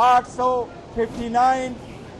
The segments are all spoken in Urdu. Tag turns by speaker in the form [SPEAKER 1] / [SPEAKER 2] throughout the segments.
[SPEAKER 1] 859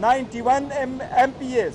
[SPEAKER 1] 91 MPs,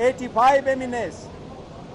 [SPEAKER 1] 85 MNs,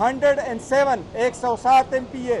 [SPEAKER 1] 107 MPA,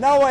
[SPEAKER 1] 9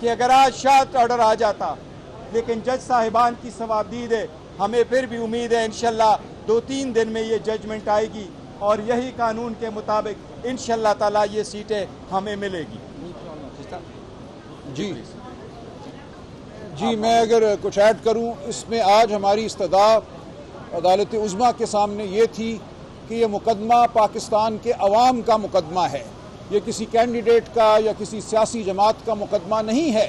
[SPEAKER 1] کہ اگر آج شاٹ آرڈر آ جاتا، لیکن جج صاحبان کی ثوابدید ہے، ہمیں پھر بھی امید ہے انشاءاللہ 2-3 دن میں یہ ججمنٹ آئے گی اور یہی قانون کے مطابق انشاءاللہ تعالیٰ یہ سیٹیں ہمیں ملے گی۔
[SPEAKER 2] جی میں اگر کچھ ایڈ کروں، اس میں آج ہماری استدعا عدالت عظمیٰ کے سامنے یہ تھی کہ یہ مقدمہ پاکستان کے عوام کا مقدمہ ہے، یہ کسی کینڈیڈیٹ کا یا کسی سیاسی جماعت کا مقدمہ نہیں ہے۔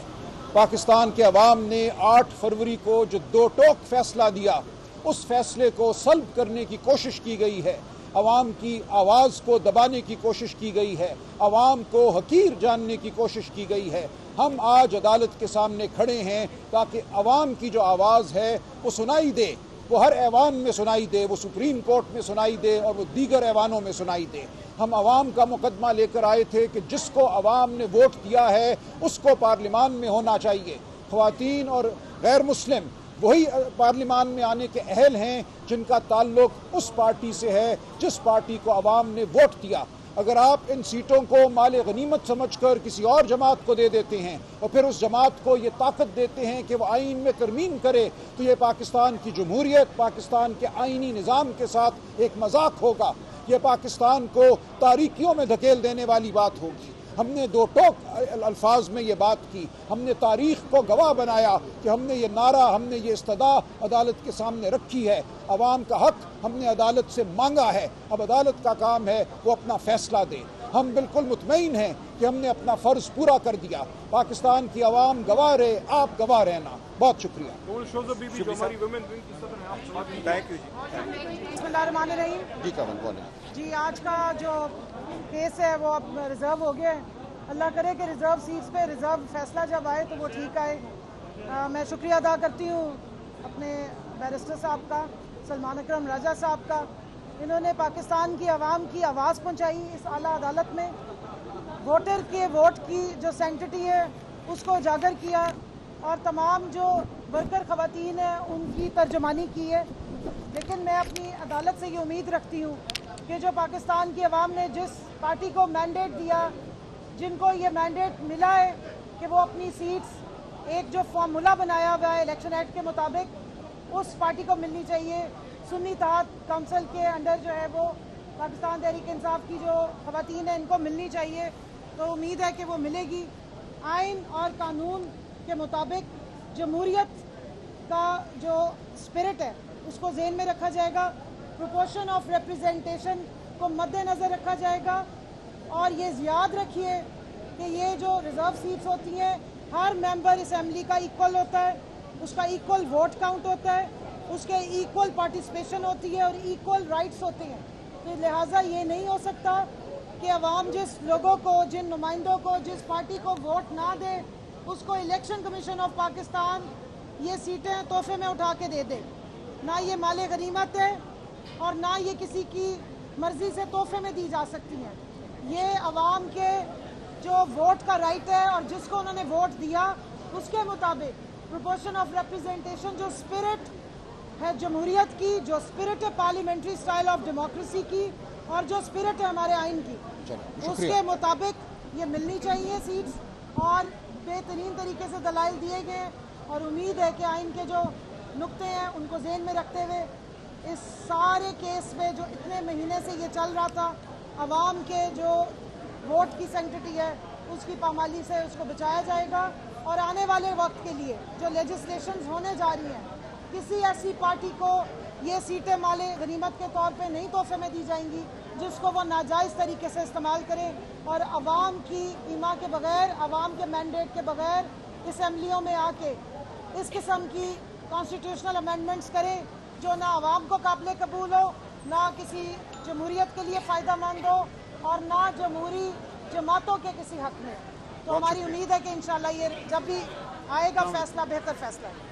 [SPEAKER 2] پاکستان کے عوام نے 8 فروری کو جو 2 ٹوک فیصلہ دیا، اس فیصلے کو سلب کرنے کی کوشش کی گئی ہے، عوام کی آواز کو دبانے کی کوشش کی گئی ہے، عوام کو حقیر جاننے کی کوشش کی گئی ہے۔ ہم آج عدالت کے سامنے کھڑے ہیں تاکہ عوام کی جو آواز ہے وہ سنائی دے، وہ ہر ایوان میں سنائی دے، وہ سپریم کورٹ میں سنائی دے اور وہ دیگر ایوانوں میں سنائی دے۔ ہم عوام کا مقدمہ لے کر آئے تھے کہ جس کو عوام نے ووٹ دیا ہے اس کو پارلیمان میں ہونا چاہیے۔ خواتین اور غیر مسلم وہی پارلیمان میں آنے کے اہل ہیں جن کا تعلق اس پارٹی سے ہے جس پارٹی کو عوام نے ووٹ دیا۔ اگر آپ ان سیٹوں کو مال غنیمت سمجھ کر کسی اور جماعت کو دے دیتے ہیں اور پھر اس جماعت کو یہ طاقت دیتے ہیں کہ وہ آئین میں ترمیم کرے، تو یہ پاکستان کی جمہوریت، پاکستان کے آئینی نظام کے ساتھ ایک مذاق ہوگا، یہ پاکستان کو تاریکیوں میں دھکیل دینے والی بات ہوگی۔ ہم نے 2 ٹوک الفاظ میں یہ بات کی، ہم نے تاریخ کو گواہ بنایا کہ ہم نے یہ نعرہ، ہم نے یہ استدعا عدالت کے سامنے رکھی ہے۔ عوام کا حق ہم نے عدالت سے مانگا ہے، اب عدالت کا کام ہے وہ اپنا فیصلہ دے۔ ہم بالکل مطمئن ہیں کہ ہم نے اپنا فرض پورا کر دیا۔ پاکستان کی عوام گواہ رہے، آپ گواہ رہنا۔ بہت شکریہ۔
[SPEAKER 3] بسم اللہ الرحمن الرحیم۔ جی آج کا جو کیس ہے وہ اب ریزرو ہو گیا ہے، اللہ کرے کہ ریزرو سیٹس پہ ریزرو فیصلہ جب آئے تو وہ ٹھیک آئے۔ میں شکریہ ادا کرتی ہوں اپنے بیرسٹر صاحب کا، سلمان اکرم راجہ صاحب کا، انہوں نے پاکستان کی عوام کی آواز پہنچائی اس اعلیٰ عدالت میں، ووٹر کے ووٹ کی جو سینکٹیٹی ہے اس کو اجاگر کیا اور تمام جو ورکر خواتین ہیں ان کی ترجمانی کی ہے۔ لیکن میں اپنی عدالت سے یہ امید رکھتی ہوں کہ جو پاکستان کی عوام نے جس پارٹی کو مینڈیٹ دیا، جن کو یہ مینڈیٹ ملا ہے کہ وہ اپنی سیٹس ایک جو فارمولا بنایا ہوا ہے الیکشن ایکٹ کے مطابق اس پارٹی کو ملنی چاہیے۔ سنی اتحاد کونسل کے انڈر جو ہے وہ پاکستان تحریک انصاف کی جو خواتین ہیں ان کو ملنی چاہیے، تو امید ہے کہ وہ ملے گی۔ آئین اور قانون کے مطابق جمہوریت کا جو اسپرٹ ہے اس کو ذہن میں رکھا جائے گا، پروپورشن آف ریپریزنٹیشن کو مد نظر رکھا جائے گا، اور یہ یاد رکھیے کہ یہ جو ریزرو سیٹس ہوتی ہیں ہر ممبر اسمبلی کا ایکول ہوتا ہے، اس کا ایکول ووٹ کاؤنٹ ہوتا ہے، اس کے ایکول پارٹیسپیشن ہوتی ہے اور ایکول رائٹس ہوتے ہیں۔ تو لہٰذا یہ نہیں ہو سکتا کہ عوام جس لوگوں کو، جن نمائندوں کو، جس پارٹی کو ووٹ نہ دے اس کو الیکشن کمیشن آف پاکستان یہ سیٹیں تحفے میں اٹھا کے دے دے۔ نہ یہ مال غنیمت ہے اور نہ یہ کسی کی مرضی سے تحفے میں دی جا سکتی ہیں، یہ عوام کے جو ووٹ کا رائٹ ہے اور جس کو انہوں نے ووٹ دیا اس کے مطابق پروپورشن آف ریپریزنٹیشن جو اسپرٹ ہے جمہوریت کی، جو اسپرٹ ہے پارلیمنٹری اسٹائل آف ڈیموکریسی کی اور جو اسپرٹ ہے ہمارے آئین کی، اس کے مطابق یہ ملنی چاہیے سیٹس، اور بہترین طریقے سے دلائل دیے گئے، اور امید ہے کہ آئین کے جو نقطے ہیں ان کو ذہن میں رکھتے ہوئے اس سارے کیس میں جو اتنے مہینے سے یہ چل رہا تھا، عوام کے جو ووٹ کی سینکٹیٹی ہے اس کی پامالی سے اس کو بچایا جائے گا، اور آنے والے وقت کے لیے جو لیجسلیشنز ہونے جا رہی ہیں کسی ایسی پارٹی کو یہ سیٹیں مال غنیمت کے طور پہ نہیں تحفے میں دی جائیں گی جس کو وہ ناجائز طریقے سے استعمال کرے، اور عوام کی ایما کے بغیر، عوام کے مینڈیٹ کے بغیر اسمبلیوں میں آ کے اس قسم کی کانسٹیٹیوشنل امینڈمنٹس کرے جو نہ عوام کو قابل قبول ہو، نہ کسی جمہوریت کے لیے فائدہ مند ہو، اور نہ جمہوری جماعتوں کے کسی حق میں۔ تو ہماری امید ہے کہ انشاءاللہ یہ جب بھی آئے گا فیصلہ بہتر فیصلہ ہے۔